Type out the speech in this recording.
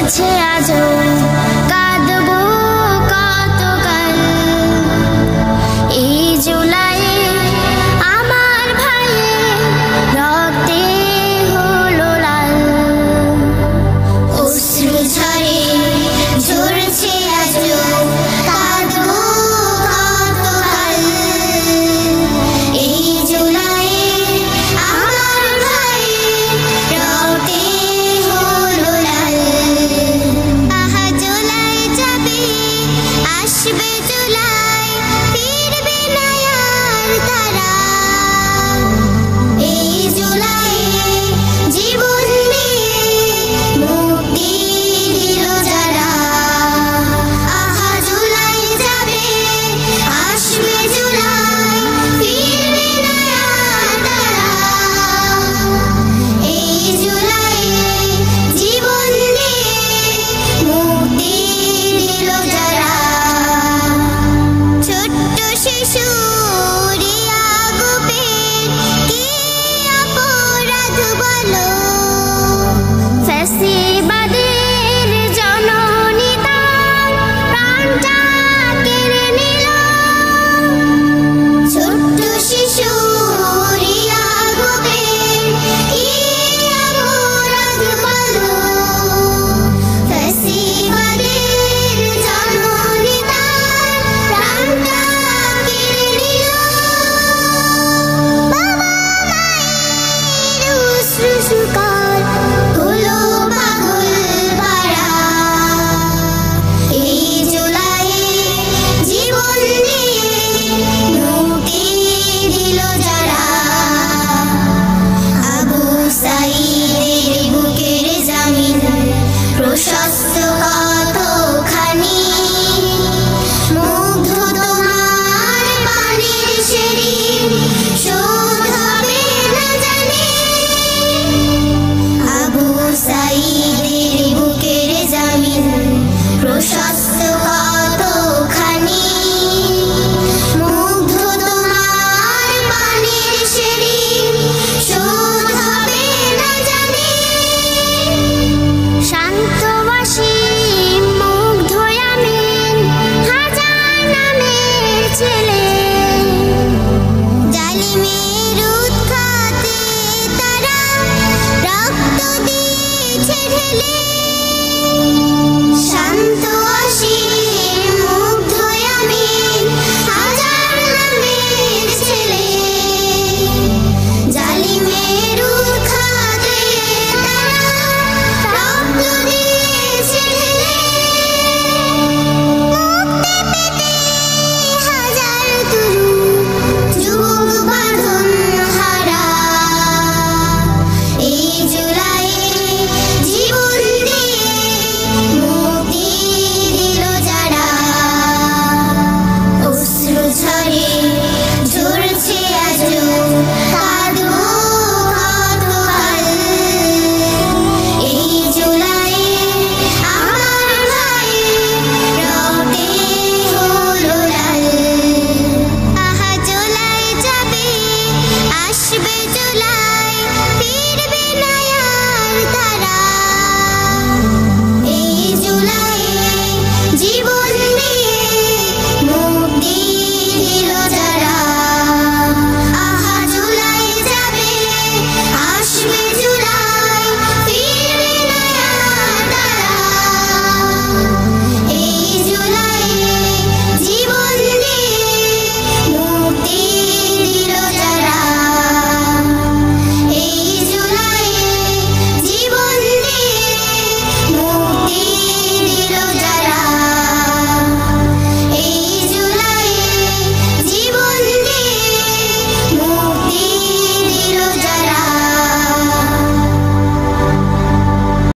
ঝরছে আজও কাঁদবো কতকাল। এই জুলাইয়ে আমার ভাইয়ের রক্তে হলো লাল। অশ্রু ঝরে ঝরছে আজও কাঁদবো কতকাল। এই জুলাইয়ে আমার ভাইয়ের রক্তে হলো লাল। আহা জুলাই যাবে আসবে জুলাই, ফিরবে না আর তারা। এই জুলাইয়ে জীবন দিয়ে মুক্তি দিল যারা। আহা জুলাই যাবে আসবে জুলাই, ফিরবে না আর তারা। এই জুলাইয়ে জীবন দিয়ে মুক্তি দিল যারা। ছোট্ট শিশু রিয়া গোপের কি অপরাধ বলো, ফ্যাসিবাদের জননী তার প্রাণটা কেড়ে নিল। ছোট্ট শিশু রিয়া গোপের কি অপরাধ বলো, ফ্যাসিবাদের জননী তার প্রাণটা কেড়ে নিল। বাবা মায়ের অশ্রু শুকার হলো পাগল পাড়া। এই জুলাইয়ে জীবন দিয়ে মুক্তি দিল যারা। আবু সাঈদের বুকের জামিন প্রশস্ত কতখানি, মুগ্ধ তোমার পানির সেরি শোধ হবে না জানি। আবু সাঈদের বুকের জামিন প্রশস্ত কতখানি, মুগ্ধ তোমার পানির সেরি শোধ হবে না জানি। শান্ত ওয়াসিম মুগ্ধ আমিন হাজার নামের ছেলে। জালিমের উৎখাতে তারা রক্ত দিয়েছে ঢেলে।